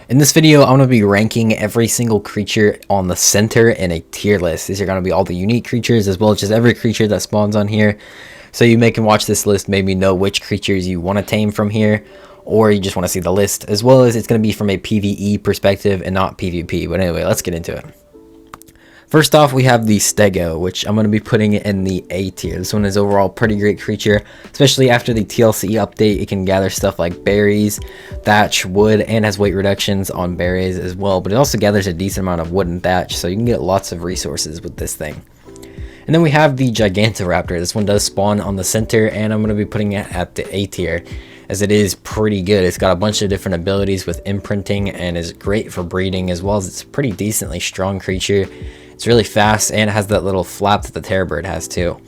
In this video, I'm going to be ranking every single creature on the center in a tier list. These are going to be all the unique creatures as well as just every creature that spawns on here. So you can watch this list, maybe know which creatures you want to tame from here, or you just want to see the list, as well as it's going to be from a PvE perspective and not PvP. But anyway, let's get into it. First off, we have the Stego, which I'm going to be putting in the A tier. This one is overall pretty great creature, especially after the TLC update. It can gather stuff like berries, thatch, wood, and has weight reductions on berries as well. But it also gathers a decent amount of wood and thatch, so you can get lots of resources with this thing. And then we have the Gigantoraptor. This one does spawn on the center, and I'm going to be putting it at the A tier, as it is pretty good. It's got a bunch of different abilities with imprinting and is great for breeding, as well as it's a pretty decently strong creature. It's really fast and it has that little flap that the Terrorbird has too.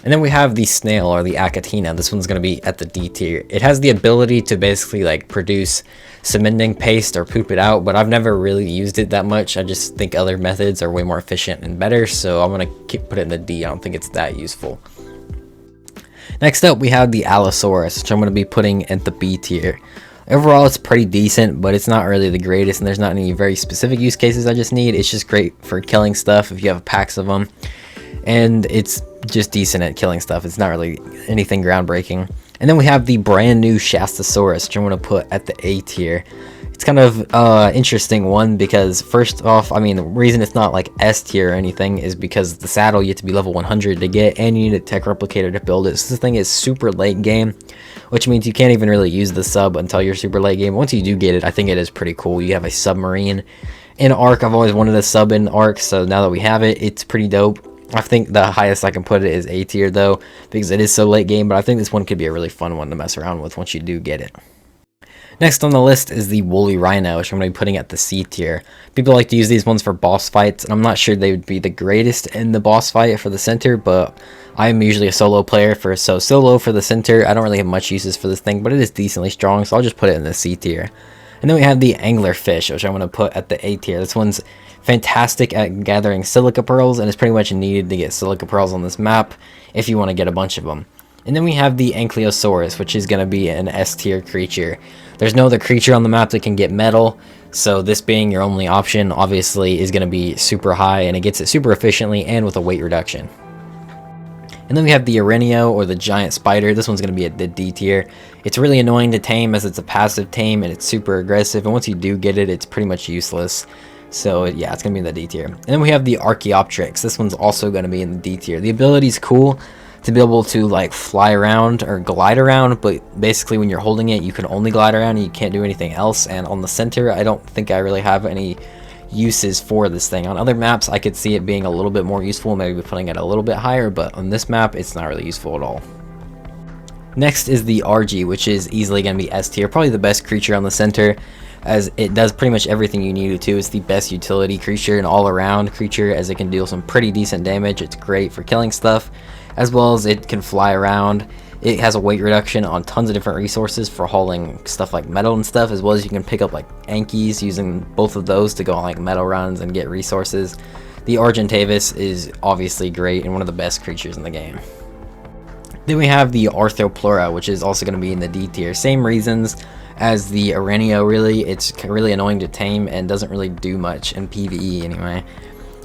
And then we have the Snail, or the Achatina. This one's going to be at the D tier. It has the ability to basically like produce cementing paste or poop it out, but I've never really used it that much. I just think other methods are way more efficient and better, so I'm going to put it in the D. I don't think it's that useful. Next up, we have the Allosaurus, which I'm going to be putting at the B tier. Overall, it's pretty decent, but it's not really the greatest, and there's not any very specific use cases I just need. It's just great for killing stuff if you have packs of them, and it's just decent at killing stuff. It's not really anything groundbreaking. And then we have the brand new Shastasaurus, which I'm going to put at the A tier. It's kind of interesting one because, first off, I mean, the reason it's not like S tier or anything is because the saddle you have to be level 100 to get, and you need a tech replicator to build it. So this thing is super late game, which means you can't even really use the sub until you're super late game. Once you do get it, I think it is pretty cool. You have a submarine in Ark. I've always wanted a sub in Ark, so now that we have it, it's pretty dope. I think the highest I can put it is A tier though, because it is so late game, but I think this one could be a really fun one to mess around with once you do get it. Next on the list is the Woolly Rhino, which I'm going to be putting at the C tier. People like to use these ones for boss fights, and I'm not sure they would be the greatest in the boss fight for the center, but I'm usually a solo player, so solo for the center. I don't really have much uses for this thing, but it is decently strong, so I'll just put it in the C tier. And then we have the Anglerfish, which I'm going to put at the A tier. This one's fantastic at gathering silica pearls, and it's pretty much needed to get silica pearls on this map if you want to get a bunch of them. And then we have the Ankylosaurus, which is going to be an S tier creature. There's no other creature on the map that can get metal, so this being your only option obviously is going to be super high, and it gets it super efficiently and with a weight reduction. And then we have the Arenio, or the giant spider. This one's going to be at the D tier. It's really annoying to tame as it's a passive tame and it's super aggressive, and once you do get it, it's pretty much useless. So yeah, it's going to be in the D tier. And then we have the Archaeopteryx. This one's also going to be in the D tier. The ability's cool to be able to like fly around or glide around, but basically when you're holding it, you can only glide around and you can't do anything else. And on the center, I don't think I really have any uses for this thing. On other maps, I could see it being a little bit more useful, maybe putting it a little bit higher, but on this map, it's not really useful at all. Next is the RG, which is easily going to be S tier, probably the best creature on the center, as it does pretty much everything you need it to. It's the best utility creature and all-around creature, as it can deal some pretty decent damage. It's great for killing stuff, as well as it can fly around. It has a weight reduction on tons of different resources for hauling stuff like metal and stuff, as well as you can pick up like Ankies using both of those to go on like metal runs and get resources. The Argentavis is obviously great and one of the best creatures in the game. Then we have the Arthropleura, which is also going to be in the D tier. Same reasons as the Arenio, really. It's really annoying to tame and doesn't really do much in PvE anyway.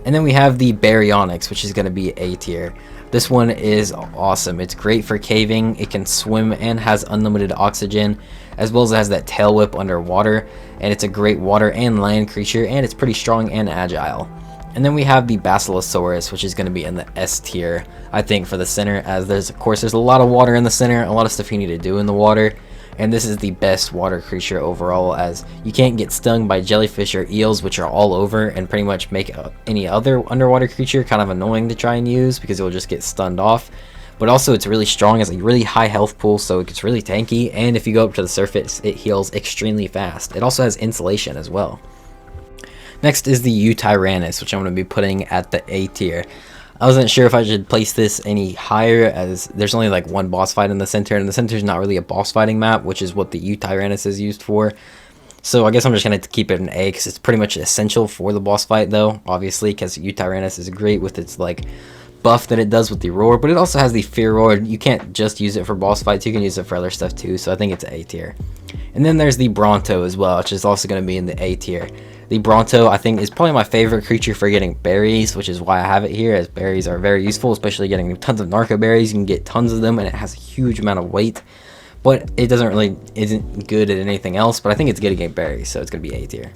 And then we have the Baryonyx, which is going to be A tier. This one is awesome. It's great for caving. It can swim and has unlimited oxygen, as well as it has that tail whip underwater, and it's a great water and land creature, and it's pretty strong and agile. And then we have the Basilosaurus, which is going to be in the S tier, I think, for the center, as there's a lot of water in the center, a lot of stuff you need to do in the water. And this is the best water creature overall, as you can't get stung by jellyfish or eels, which are all over and pretty much make any other underwater creature kind of annoying to try and use because it will just get stunned off. But also it's really strong, has a really high health pool, so it gets really tanky, and if you go up to the surface, it heals extremely fast. It also has insulation as well. Next is the Eutyrannus, which I'm going to be putting at the A tier. I wasn't sure if I should place this any higher, as there's only like one boss fight in the center, and the center is not really a boss fighting map, which is what the Eutyrannus is used for. So I guess I'm just going to keep it an A, because it's pretty much essential for the boss fight though, obviously, because Eutyrannus is great with its like buff that it does with the roar, but it also has the fear roar. You can't just use it for boss fights, you can use it for other stuff too, so I think it's A tier. And then there's the Bronto as well, which is also going to be in the A tier. The Bronto, I think, is probably my favorite creature for getting berries, which is why I have it here, as berries are very useful, especially getting tons of narco berries. You can get tons of them, and it has a huge amount of weight, but it isn't good at anything else, but I think it's good at getting berries, so it's going to be A tier.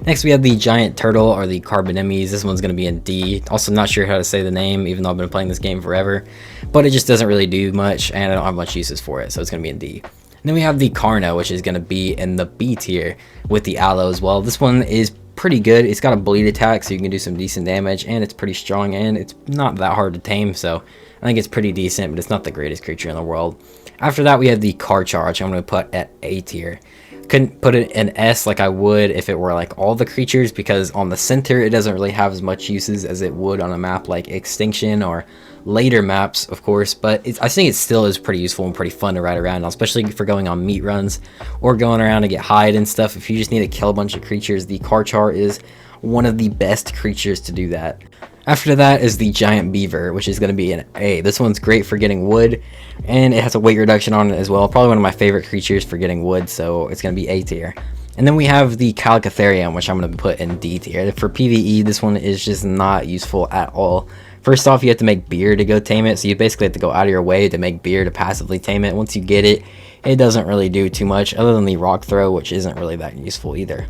Next, we have the Giant Turtle, or the Carbonemes. This one's going to be in D. Also, not sure how to say the name, even though I've been playing this game forever, but it just doesn't really do much, and I don't have much uses for it, so it's going to be in D. Then we have the Carno, which is going to be in the B tier with the Aloe as well. This one is pretty good. It's got a bleed attack, so you can do some decent damage, and it's pretty strong, and it's not that hard to tame, so I think it's pretty decent, but it's not the greatest creature in the world. After that, we have the Carchar, which I'm going to put at A tier. Couldn't put it in S like I would if it were like all the creatures, because on the center it doesn't really have as much uses as it would on a map like Extinction or later maps, of course, but I think it still is pretty useful and pretty fun to ride around, especially for going on meat runs or going around to get hide and stuff. If you just need to kill a bunch of creatures, the Carchar is one of the best creatures to do that. After that is the Giant Beaver, which is going to be an A. This one's great for getting wood, and it has a weight reduction on it as well. Probably one of my favorite creatures for getting wood, so it's going to be A tier. And then we have the Calicatherium, which I'm going to put in D tier. For PvE, this one is just not useful at all. First off, you have to make beer to go tame it, so you basically have to go out of your way to make beer to passively tame it. Once you get it, it doesn't really do too much, other than the Rock Throw, which isn't really that useful either.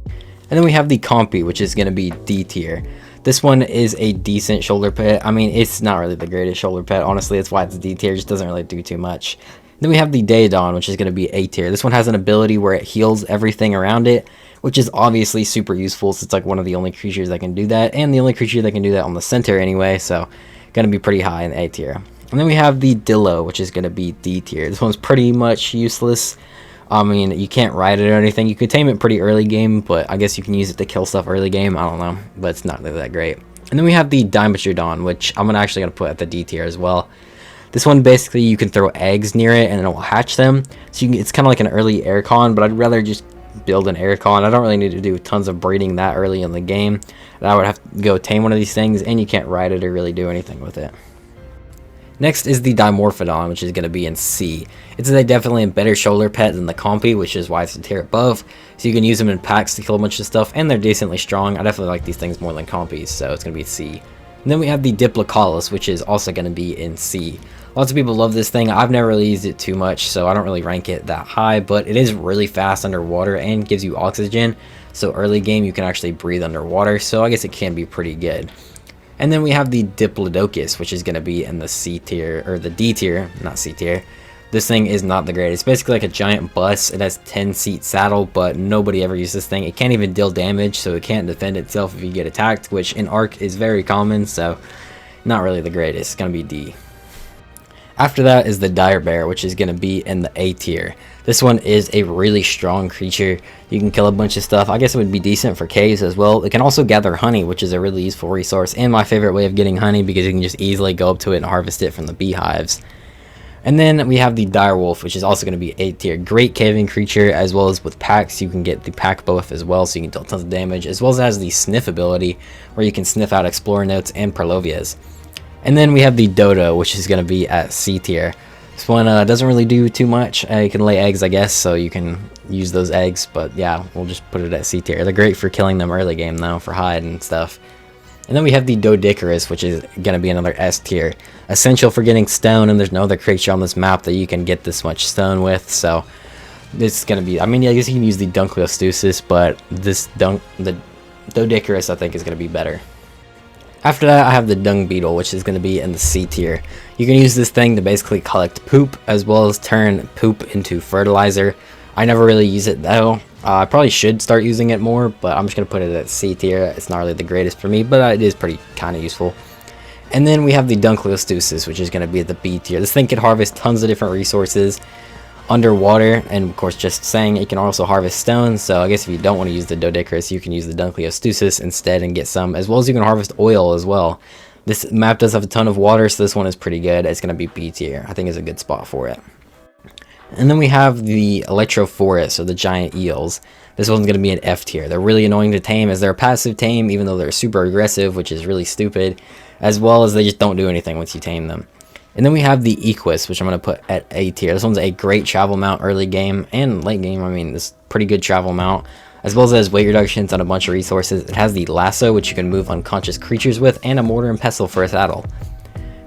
And then we have the Compy, which is going to be D tier. This one is a decent shoulder pet. I mean, it's not really the greatest shoulder pet, honestly. That's why it's D tier. It just doesn't really do too much. Then we have the Daedon, which is going to be A tier. This one has an ability where it heals everything around it, which is obviously super useful, since it's like one of the only creatures that can do that, and the only creature that can do that on the center anyway, so going to be pretty high in A tier. And then we have the Dillo, which is going to be D tier. This one's pretty much useless. I mean, you can't ride it or anything. You could tame it pretty early game, but I guess you can use it to kill stuff early game. I don't know, but it's not really that great. And then we have the Dimetrodon, which I'm actually going to put at the D tier as well. This one, basically, you can throw eggs near it and it will hatch them. So it's kind of like an early aircon, but I'd rather just build an aircon. I don't really need to do tons of breeding that early in the game. And I would have to go tame one of these things, and you can't ride it or really do anything with it. Next is the Dimorphodon, which is going to be in C. It's definitely a better shoulder pet than the Compy, which is why it's a tier above. So you can use them in packs to kill a bunch of stuff, and they're decently strong. I definitely like these things more than Compys, so it's going to be C. And then we have the Diplocaulus, which is also going to be in C. Lots of people love this thing. I've never really used it too much, so I don't really rank it that high, but it is really fast underwater and gives you oxygen. So early game, you can actually breathe underwater, so I guess it can be pretty good. And then we have the Diplodocus, which is going to be in the C tier, or the D tier, not C tier. This thing is not the greatest. It's basically like a giant bus. It has 10-seat saddle, but nobody ever uses this thing. It can't even deal damage, so it can't defend itself if you get attacked, which in Arc is very common, so not really the greatest. It's going to be D. After that is the Dire Bear, which is going to be in the A tier. This one is a really strong creature. You can kill a bunch of stuff. I guess it would be decent for caves as well. It can also gather honey, which is a really useful resource, and my favorite way of getting honey, because you can just easily go up to it and harvest it from the beehives. And then we have the Direwolf, which is also going to be A tier. Great caving creature, as well as with packs, you can get the pack buff as well, so you can deal tons of damage, as well as it has the sniff ability, where you can sniff out Explorer Notes and Parlovias. And then we have the Dodo, which is going to be at C tier. This one doesn't really do too much. You can lay eggs, I guess, so you can use those eggs, but yeah, we'll just put it at C tier. They're great for killing them early game, though, for hide and stuff. And then we have the Doedicurus, which is going to be another S tier. Essential for getting stone, and there's no other creature on this map that you can get this much stone with, so this is going to be, I mean, yeah, I guess you can use the Dunkleosteus, but the Doedicurus, I think, is going to be better. After that, I have the Dung Beetle, which is going to be in the C tier. You can use this thing to basically collect poop, as well as turn poop into fertilizer. I never really use it, though. I probably should start using it more, but I'm just going to put it at C tier. It's not really the greatest for me, but it is pretty kind of useful. And then we have the Dunkleosteus, which is going to be at the B tier. This thing can harvest tons of different resources underwater, and of course, just saying, it can also harvest stone, so I guess if you don't want to use the Doedicurus, you can use the Dunkleosteus instead and get some, as well as you can harvest oil as well. This map does have a ton of water, so this one is pretty good. It's going to be B tier. I think it's a good spot for it. And then we have the Electrophorus, or the giant eels. This one's going to be an F tier. They're really annoying to tame, as they're a passive tame, even though they're super aggressive, which is really stupid, as well as they just don't do anything once you tame them. And then we have the Equus, which I'm going to put at A tier. This one's a great travel mount early game and late game. I mean, this pretty good travel mount, as well as it has weight reductions on a bunch of resources. It has the lasso, which you can move unconscious creatures with, and a mortar and pestle for a saddle.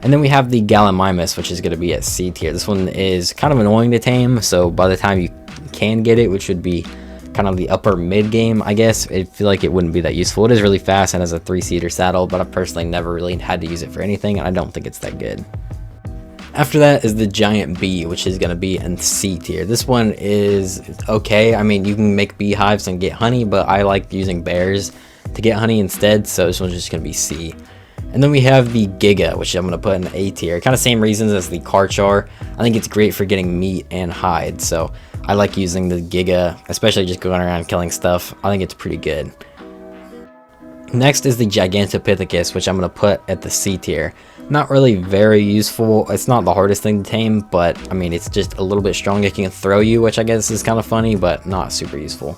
And then we have the Gallimimus, which is going to be at C tier. This one is kind of annoying to tame, so by the time you can get it, which would be kind of the upper mid game, I guess, I feel like it wouldn't be that useful. It is really fast and has a 3-seater saddle, but I've personally never really had to use it for anything, and I don't think it's that good. After that is the Giant Bee, which is going to be in C tier. This one is okay. I mean, you can make beehives and get honey, but I like using bears to get honey instead, so this one's just going to be C. And then we have the Giga, which I'm going to put in A tier. Kind of same reasons as the Karchar. I think it's great for getting meat and hide, so I like using the Giga, especially just going around killing stuff. I think it's pretty good. Next is the Gigantopithecus, which I'm going to put at the C tier. Not really very useful. It's not the hardest thing to tame, but I mean, it's just a little bit strong. It can throw you, which I guess is kind of funny, but not super useful.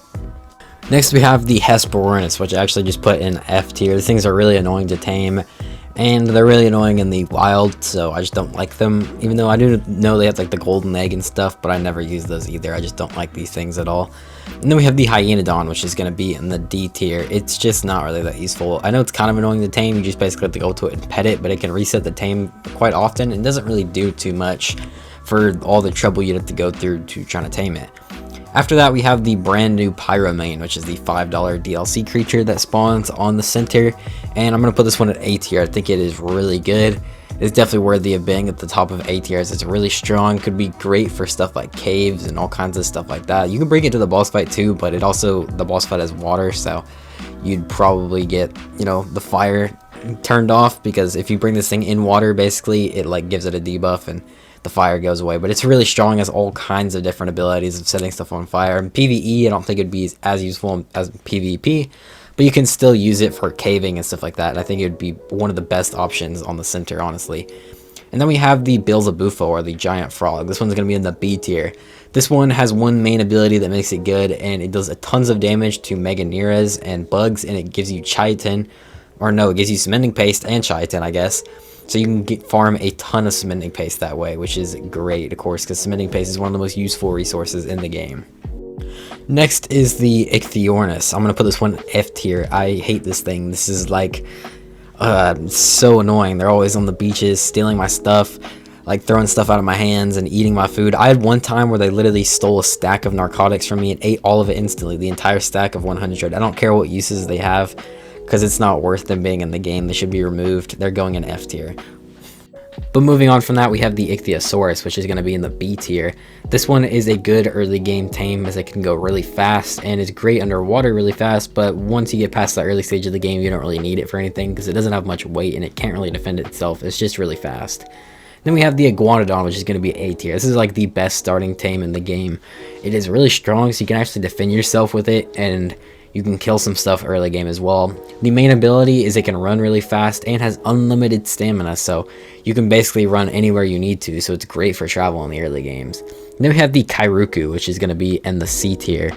Next we have the Hesperornis, which I actually just put in F tier. These things are really annoying to tame, and they're really annoying in the wild, so I just don't like them. Even though I do know they have like the golden egg and stuff, but I never use those either. I just don't like these things at all. And then we have the Hyaenodon, which is going to be in the D tier. It's just not really that useful. I know it's kind of annoying to tame. You just basically have to go to it and pet it, but it can reset the tame quite often and doesn't really do too much for all the trouble you'd have to go through to trying to tame it. After that, we have the brand new Pyromane, which is the $5 DLC creature that spawns on the center, and I'm going to put this one at A tier. I think it is really good. It's definitely worthy of being at the top of A tier, as it's really strong, could be great for stuff like caves and all kinds of stuff like that. You can bring it to the boss fight too, but the boss fight has water, so you'd probably get, you know, the fire turned off, because if you bring this thing in water, basically it like gives it a debuff and the fire goes away. But it's really strong, has all kinds of different abilities of setting stuff on fire. In PvE, I don't think it'd be as useful as PvP, but you can still use it for caving and stuff like that. And I think it would be one of the best options on the center, honestly. And then we have the Bilzabufo, or the giant frog. This one's going to be in the B tier. This one has one main ability that makes it good, and it does tons of damage to Meganeras and bugs, and it gives you chitin, or no, it gives you cementing paste and chitin, I guess. So you can farm a ton of cementing paste that way, which is great, of course, because cementing paste is one of the most useful resources in the game. Next is the Ichthyornis. I'm going to put this one F tier. I hate this thing. This is like so annoying. They're always on the beaches stealing my stuff, like throwing stuff out of my hands and eating my food. I had one time where they literally stole a stack of narcotics from me and ate all of it instantly, the entire stack of 100. I don't care what uses they have, because it's not worth them being in the game. They should be removed. They're going in F tier. But moving on from that, we have the Ichthyosaurus, which is going to be in the B tier. This one is a good early game tame, as it can go really fast and is great underwater really fast, but once you get past the early stage of the game, you don't really need it for anything because it doesn't have much weight and it can't really defend itself. It's just really fast. Then we have the Iguanodon, which is going to be A tier. This is like the best starting tame in the game. It is really strong, so you can actually defend yourself with it, and you can kill some stuff early game as well. The main ability is it can run really fast and has unlimited stamina, so you can basically run anywhere you need to, so it's great for travel in the early games. Then we have the Kairuku, which is going to be in the C tier.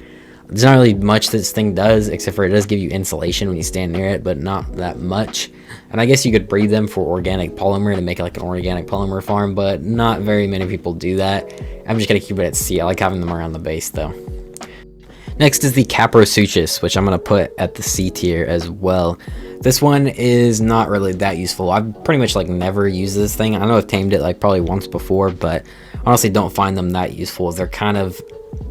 There's not really much this thing does, except for it does give you insulation when you stand near it, but not that much. And I guess you could breed them for organic polymer to make like an organic polymer farm, but not very many people do that. I'm just going to keep it at C. I like having them around the base though. Next is the Caprosuchus, which I'm going to put at the C tier as well. This one is not really that useful. I've pretty much like never used this thing. I know I've tamed it like probably once before, but honestly don't find them that useful. They're kind of,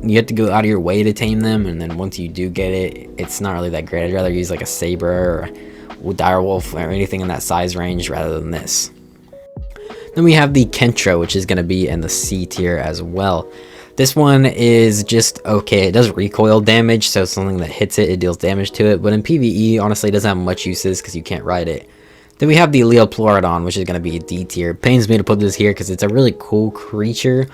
you have to go out of your way to tame them, and then once you do get it, it's not really that great. I'd rather use like a saber or a direwolf or anything in that size range rather than this. Then we have the Kentra, which is going to be in the C tier as well. This one is just okay. It does recoil damage, so something that hits it, it deals damage to it. But in PvE, honestly, it doesn't have much uses because you can't ride it. Then we have the Leoplurodon, which is going to be a D tier. It pains me to put this here because it's a really cool creature,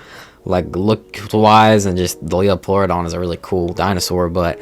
like look-wise, and just the Leoplurodon is a really cool dinosaur, but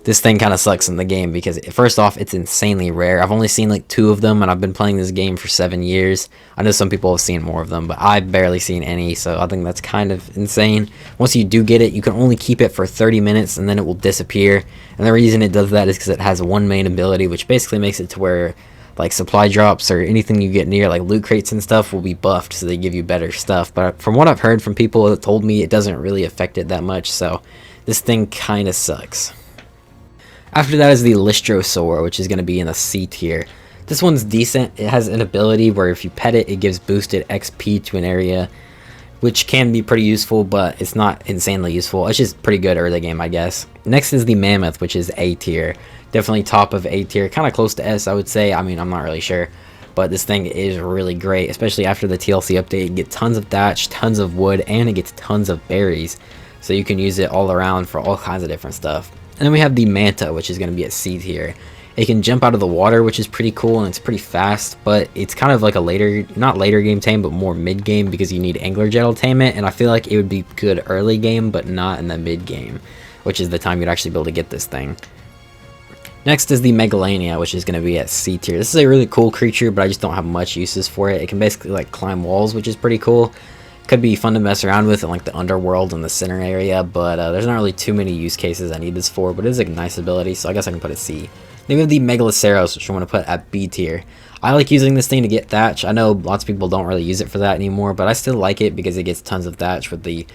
this thing kind of sucks in the game because first off, it's insanely rare. I've only seen like 2 of them, and I've been playing this game for 7 years. I know some people have seen more of them, but I've barely seen any, so I think that's kind of insane. Once you do get it, you can only keep it for 30 minutes, and then it will disappear. And the reason it does that is because it has one main ability, which basically makes it to where like supply drops or anything you get near, like loot crates and stuff, will be buffed, so they give you better stuff. But from what I've heard from people that told me, it doesn't really affect it that much, so this thing kind of sucks. After that is the Lystrosaur, which is going to be in the C tier. This one's decent. It has an ability where if you pet it, it gives boosted XP to an area, which can be pretty useful, but it's not insanely useful. It's just pretty good early game, I guess. Next is the Mammoth, which is A tier. Definitely top of A tier, kind of close to S, I would say. I mean, I'm not really sure, but this thing is really great, especially after the TLC update. You get tons of thatch, tons of wood, and it gets tons of berries, so you can use it all around for all kinds of different stuff. And then we have the Manta, which is going to be at C tier. It can jump out of the water, which is pretty cool, and it's pretty fast, but it's kind of like a later, not later game tame, but more mid game, because you need angler jet attainment, and I feel like it would be good early game, but not in the mid game, which is the time you'd actually be able to get this thing. Next is the Megalania, which is going to be at C tier. This is a really cool creature, but I just don't have much uses for it. It can basically like climb walls, which is pretty cool. Could be fun to mess around with in like the underworld and the center area, but there's not really too many use cases I need this for, but it is a nice ability, so I guess I can put it C. Then we have the Megaloceros, which I want to put at B tier. I like using this thing to get thatch. I know lots of people don't really use it for that anymore, but I still like it because it gets tons of thatch with the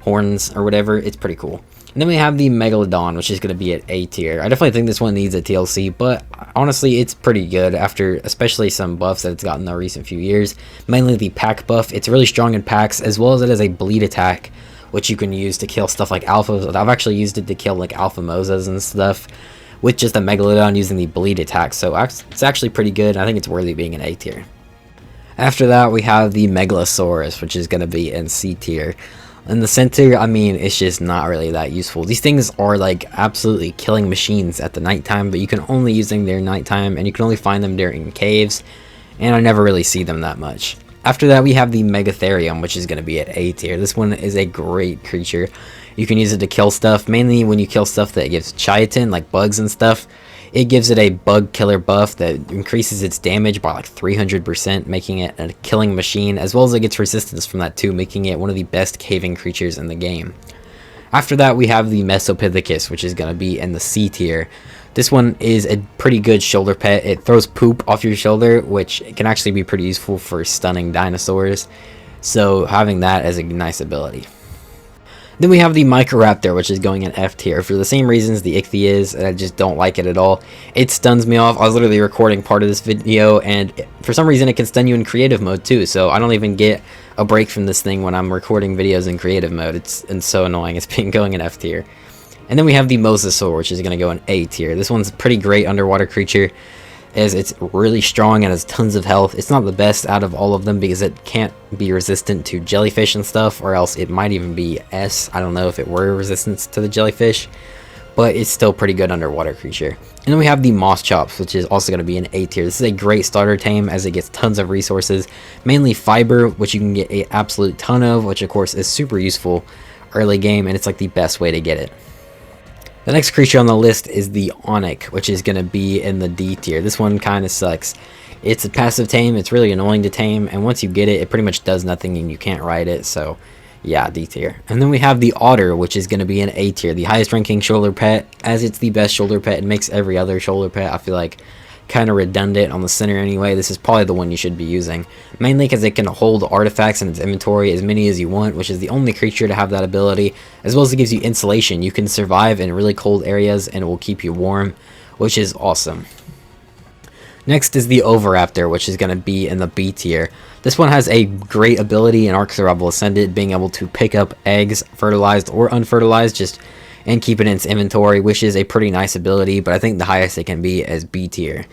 horns or whatever. It's pretty cool. And then we have the Megalodon, which is going to be at A tier. I definitely think this one needs a TLC, but honestly, it's pretty good after especially some buffs that it's gotten in the recent few years. Mainly the pack buff. It's really strong in packs, as well as it has a bleed attack, which you can use to kill stuff like alphas. I've actually used it to kill like alpha mosas and stuff with just the Megalodon using the bleed attack, so it's actually pretty good. I think it's worthy being an A tier. After that, we have the Megalosaurus, which is going to be in C tier. In the center, I mean, it's just not really that useful. These things are like absolutely killing machines at the nighttime, but you can only use them during nighttime, and you can only find them during caves, and I never really see them that much. After that, we have the Megatherium, which is going to be at A tier. This one is a great creature. You can use it to kill stuff, mainly when you kill stuff that gives chitin, like bugs and stuff. It gives it a bug killer buff that increases its damage by like 300%, making it a killing machine, as well as it gets resistance from that too, making it one of the best caving creatures in the game. After that, we have the Mesopithecus, which is going to be in the C tier. This one is a pretty good shoulder pet. It throws poop off your shoulder, which can actually be pretty useful for stunning dinosaurs, so having that as a nice ability. Then we have the Microraptor, which is going in F tier for the same reasons the Ichthy is, and I just don't like it at all. It stuns me off. I was literally recording part of this video, and for some reason it can stun you in creative mode too, so I don't even get a break from this thing when I'm recording videos in creative mode. It's so annoying. It's been going in F tier. And then we have the Mosasaur, which is going to go in A tier. This one's a pretty great underwater creature, as it's really strong and has tons of health. It's not the best out of all of them because it can't be resistant to jellyfish and stuff, or else it might even be S. I don't know if it were resistance to the jellyfish, but it's still pretty good underwater creature. And then we have the Mosschops, which is also going to be an A tier. This is a great starter tame as it gets tons of resources, mainly fiber, which you can get an absolute ton of, which of course is super useful early game, and it's like the best way to get it. The next creature on the list is the Onyx, which is going to be in the D tier. This one kind of sucks. It's a passive tame, it's really annoying to tame, and once you get it, it pretty much does nothing and you can't ride it, so yeah, D tier. And then we have the Otter, which is going to be in A tier, the highest ranking shoulder pet, as it's the best shoulder pet. It makes every other shoulder pet, I feel like, kind of redundant on the center anyway. This is probably the one you should be using, mainly because it can hold artifacts in its inventory, as many as you want, which is the only creature to have that ability, as well as it gives you insulation. You can survive in really cold areas and it will keep you warm, which is awesome. Next is the Oviraptor, which is going to be in the B tier. This one has a great ability in Ark Survival Ascended, being able to pick up eggs, fertilized or unfertilized, and keep it in its inventory, which is a pretty nice ability, but I think the highest it can be is B tier.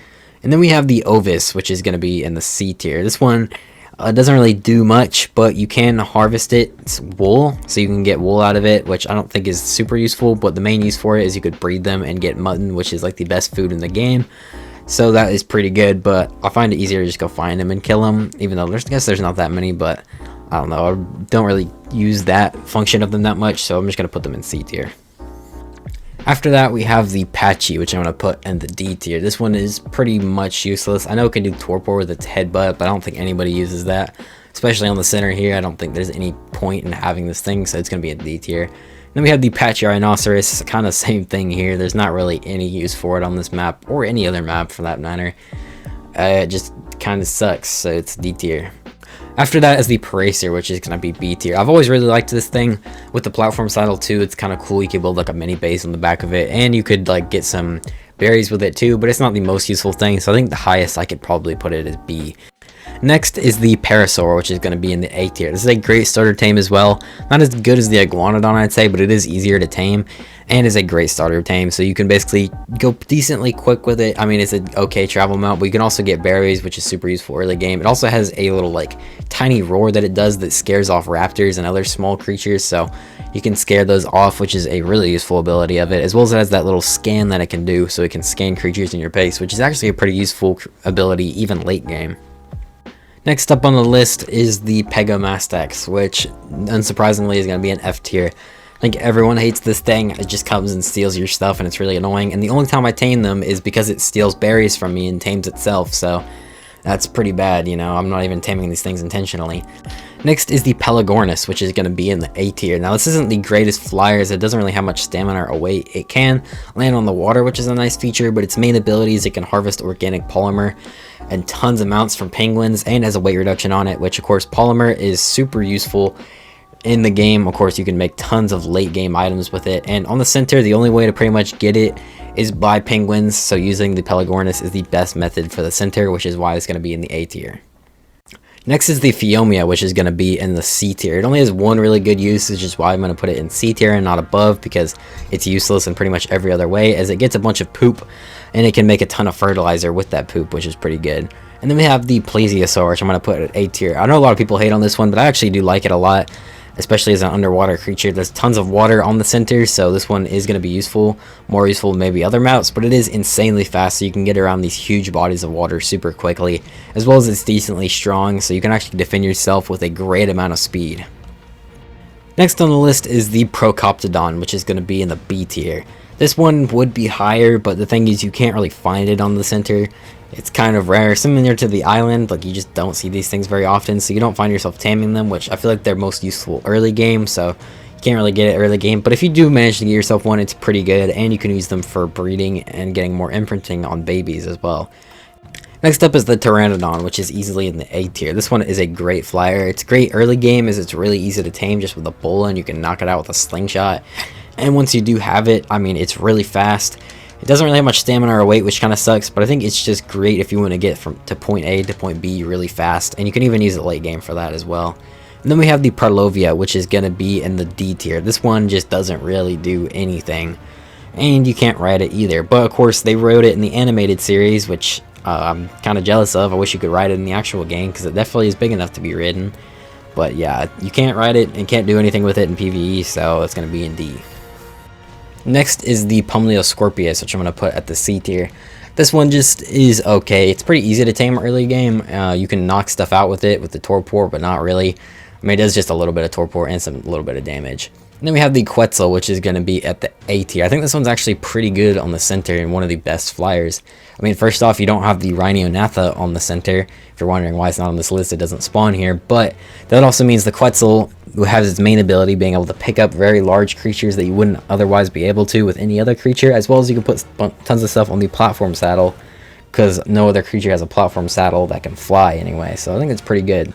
And then we have the Ovis, which is going to be in the C tier. This one doesn't really do much, but you can harvest it. It's wool, so you can get wool out of it, which I don't think is super useful, but the main use for it is you could breed them and get mutton, which is like the best food in the game. So that is pretty good, but I find it easier to just go find them and kill them, even though I guess there's not that many, but I don't know. I don't really use that function of them that much, so I'm just going to put them in C tier. After that, we have the Patchy, which I'm going to put in the D tier. This one is pretty much useless. I know it can do torpor with its headbutt, but I don't think anybody uses that. Especially on the center here, I don't think there's any point in having this thing, so it's going to be a D tier. Then we have the Patchy Rhinoceros, kind of same thing here. There's not really any use for it on this map, or any other map for that matter. It just kind of sucks, so it's D tier. After that is the Paracer, which is going to be B tier. I've always really liked this thing with the platform saddle too. It's kind of cool. You could build like a mini base on the back of it, and you could like get some berries with it too, but it's not the most useful thing, so I think the highest I could probably put it is B. Next is the Parasaur, which is going to be in the A tier. This is a great starter tame as well. Not as good as the Iguanodon, I'd say, but it is easier to tame and is a great starter tame. So you can basically go decently quick with it. I mean, it's an okay travel mount, but you can also get berries, which is super useful early game. It also has a little like tiny roar that it does that scares off raptors and other small creatures. So you can scare those off, which is a really useful ability of it, as well as it has that little scan that it can do. So it can scan creatures in your base, which is actually a pretty useful ability even late game. Next up on the list is the Pegomastax, which unsurprisingly is going to be an F tier. I think everyone hates this thing. It just comes and steals your stuff and it's really annoying. And the only time I tame them is because it steals berries from me and tames itself. So that's pretty bad, you know. I'm not even taming these things intentionally. Next is the Pelagornis, which is going to be in the A tier. Now this isn't the greatest flyer as it doesn't really have much stamina or weight. It can land on the water, which is a nice feature, but its main ability is it can harvest organic polymer and tons of amounts from penguins and has a weight reduction on it, which of course polymer is super useful in the game. Of course you can make tons of late game items with it, and on the center the only way to pretty much get it is by penguins, so using the Pelagornis is the best method for the center, which is why it's going to be in the A tier. Next is the Phiomia, which is going to be in the C tier. It only has one really good use, which is why I'm going to put it in C tier and not above, because it's useless in pretty much every other way, as it gets a bunch of poop and it can make a ton of fertilizer with that poop, which is pretty good. And then we have the Plesiosaur, which I'm going to put at A tier. I know a lot of people hate on this one, but I actually do like it a lot, especially as an underwater creature. There's tons of water on the center, so this one is going to be useful, more useful than maybe other mounts, but it is insanely fast, so you can get around these huge bodies of water super quickly, as well as it's decently strong, so you can actually defend yourself with a great amount of speed. Next on the list is the Procoptodon, which is going to be in the B tier. This one would be higher, but the thing is you can't really find it on the center. It's kind of rare. Similar to the island, like you just don't see these things very often, so you don't find yourself taming them, which I feel like they're most useful early game, so you can't really get it early game. But if you do manage to get yourself one, it's pretty good, and you can use them for breeding and getting more imprinting on babies as well. Next up is the Pteranodon, which is easily in the A tier. This one is a great flyer. It's great early game as it's really easy to tame just with a bola, and you can knock it out with a slingshot. And once you do have it, I mean, it's really fast. It doesn't really have much stamina or weight, which kind of sucks, but I think it's just great if you want to get to point A to point B really fast, and you can even use it late game for that as well. And then we have the Parlovia, which is going to be in the D tier. This one just doesn't really do anything, and you can't ride it either. But of course, they wrote it in the animated series, which I'm kind of jealous of. I wish you could ride it in the actual game, because it definitely is big enough to be ridden. But yeah, you can't ride it and can't do anything with it in PvE, so it's going to be in D. Next is the Pumlioscorpius, which I'm going to put at the C tier. This one just is okay. It's pretty easy to tame early game. You can knock stuff out with it with the Torpor, but not really. I mean, it does just a little bit of Torpor and a little bit of damage. And then we have the Quetzal, which is going to be at the A tier. I think this one's actually pretty good on the center and one of the best flyers. I mean, first off, you don't have the Rhiniothatha on the center. If you're wondering why it's not on this list, it doesn't spawn here. But that also means the Quetzal, who has its main ability being able to pick up very large creatures that you wouldn't otherwise be able to with any other creature, as well as you can put tons of stuff on the platform saddle, because no other creature has a platform saddle that can fly anyway. So I think it's pretty good.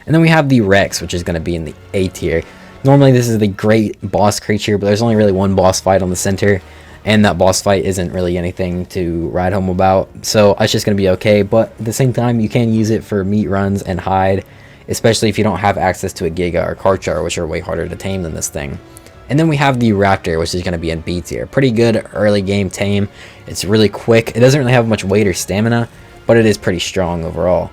And then we have the Rex, which is going to be in the A tier. Normally this is the great boss creature, but there's only really one boss fight on the center, and that boss fight isn't really anything to ride home about, so it's just going to be okay. But at the same time, you can use it for meat runs and hide, especially if you don't have access to a Giga or Karchar, which are way harder to tame than this thing. And then we have the Raptor, which is going to be in B tier. Pretty good early game tame. It's really quick. It doesn't really have much weight or stamina, but it is pretty strong overall.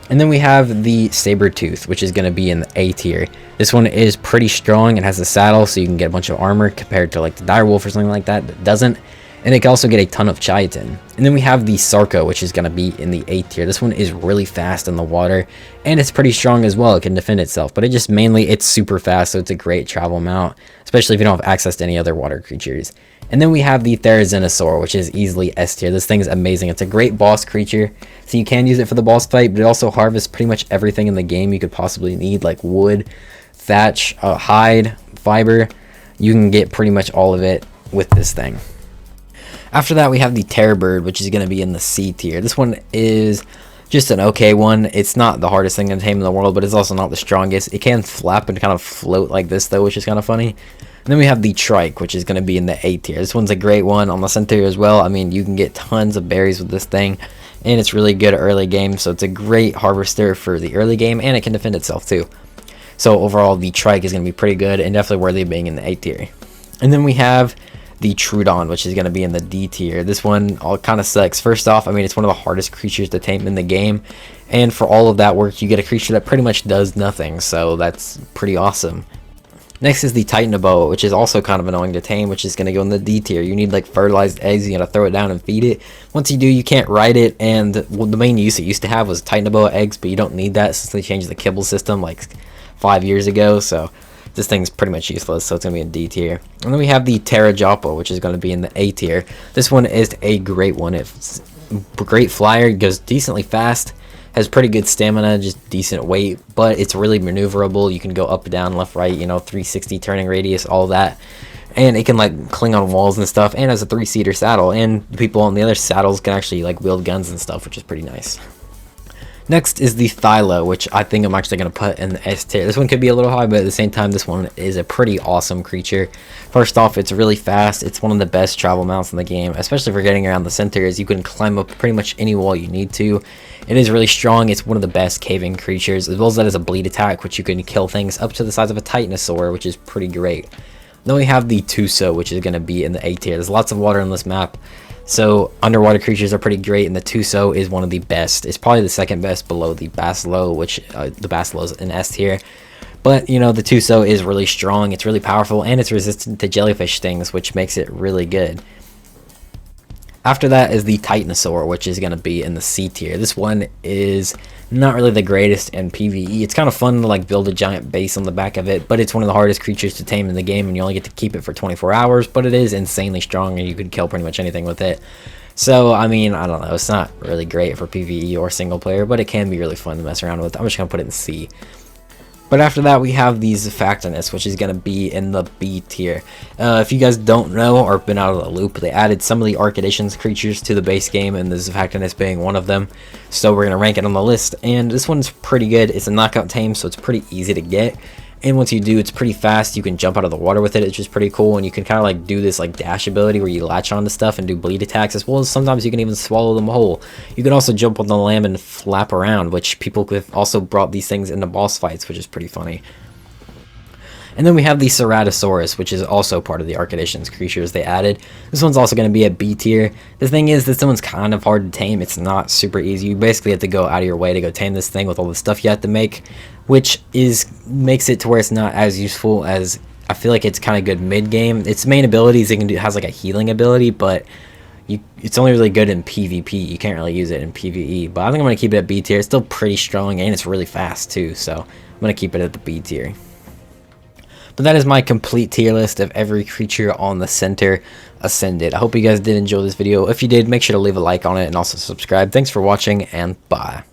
And then we have the Sabertooth, which is going to be in the A tier. This one is pretty strong. It has a saddle, so you can get a bunch of armor compared to like the Direwolf or something like that doesn't. And it can also get a ton of chitin. And then we have the Sarco, which is going to be in the A tier. This one is really fast in the water, and it's pretty strong as well. It can defend itself, but it's super fast, so it's a great travel mount, especially if you don't have access to any other water creatures. And then we have the Therizinosaur, which is easily S tier. This thing is amazing. It's a great boss creature, so you can use it for the boss fight, but it also harvests pretty much everything in the game you could possibly need, like wood, thatch, hide, fiber. You can get pretty much all of it with this thing. After that, we have the terror bird, which is going to be in the C tier. This one is just an okay one. It's not the hardest thing to tame in the world, but it's also not the strongest. It can flap and kind of float like this though, which is kind of funny. And then we have the trike, which is going to be in the A tier. This one's a great one on the center as well. I mean, you can get tons of berries with this thing, and it's really good early game, so it's a great harvester for the early game, and it can defend itself too. So overall, the trike is going to be pretty good and definitely worthy of being in the A tier. And then we have the Trudon, which is going to be in the D tier. This one all kind of sucks. First off, I mean, it's one of the hardest creatures to tame in the game, and for all of that work, you get a creature that pretty much does nothing, so that's pretty awesome. Next is the Titanoboa, which is also kind of annoying to tame, which is going to go in the D tier. You need like fertilized eggs, you got to throw it down and feed it. Once you do, you can't ride it, and the main use it used to have was Titanoboa eggs, but you don't need that since they changed the kibble system like 5 years ago, so this thing's pretty much useless, so it's going to be in D tier. And then we have the Terrajoppa, which is going to be in the A tier. This one is a great one. It's a great flyer, goes decently fast, has pretty good stamina, just decent weight, but it's really maneuverable. You can go up, down, left, right, you know, 360 turning radius, all that. And it can like cling on walls and stuff, and has a 3-seater saddle, and the people on the other saddles can actually like wield guns and stuff, which is pretty nice. Next is the Thyla, which I think I'm actually going to put in the S tier. This one could be a little high, but at the same time, this one is a pretty awesome creature. First off, it's really fast. It's one of the best travel mounts in the game, especially for getting around the center, as you can climb up pretty much any wall you need to. It is really strong. It's one of the best caving creatures, as well as that is a bleed attack, which you can kill things up to the size of a Titanosaur, which is pretty great. Then we have the Tuso, which is going to be in the A tier. There's lots of water on this map, so underwater creatures are pretty great, and the Tuso is one of the best. It's probably the second best below the Basilo, which the Basilo's in S tier. But, you know, the Tuso is really strong, it's really powerful, and it's resistant to jellyfish stings, which makes it really good. After that is the Titanosaur, which is going to be in the C tier. This one is not really the greatest in PvE. It's kind of fun to like build a giant base on the back of it, but it's one of the hardest creatures to tame in the game, and you only get to keep it for 24 hours, but it is insanely strong, and you can kill pretty much anything with it. So, I mean, I don't know, it's not really great for PvE or single player, but it can be really fun to mess around with. I'm just going to put it in C. But after that, we have the Zafactinus, which is going to be in the B tier. If you guys don't know or been out of the loop, they added some of the Archaditions creatures to the base game, and the Zafactinus being one of them. So we're going to rank it on the list, and this one's pretty good. It's a knockout tame, so it's pretty easy to get. And once you do, it's pretty fast. You can jump out of the water with it, which is pretty cool. And you can kind of like do this like dash ability where you latch onto stuff and do bleed attacks, as well as sometimes you can even swallow them whole. You can also jump on the lamb and flap around, which people have also brought these things into boss fights, which is pretty funny. And then we have the Ceratosaurus, which is also part of the Archaditions creatures they added. This one's also going to be a B tier. The thing is, this one's kind of hard to tame. It's not super easy. You basically have to go out of your way to go tame this thing with all the stuff you have to make, which makes it to where it's not as useful as, I feel like it's kind of good mid-game. Its main abilities, it has like a healing ability, but it's only really good in PvP. You can't really use it in PvE. But I think I'm going to keep it at B tier. It's still pretty strong, and it's really fast too, so I'm going to keep it at the B tier. But that is my complete tier list of every creature on the center ascended. I hope you guys did enjoy this video. If you did, make sure to leave a like on it and also subscribe. Thanks for watching, and bye.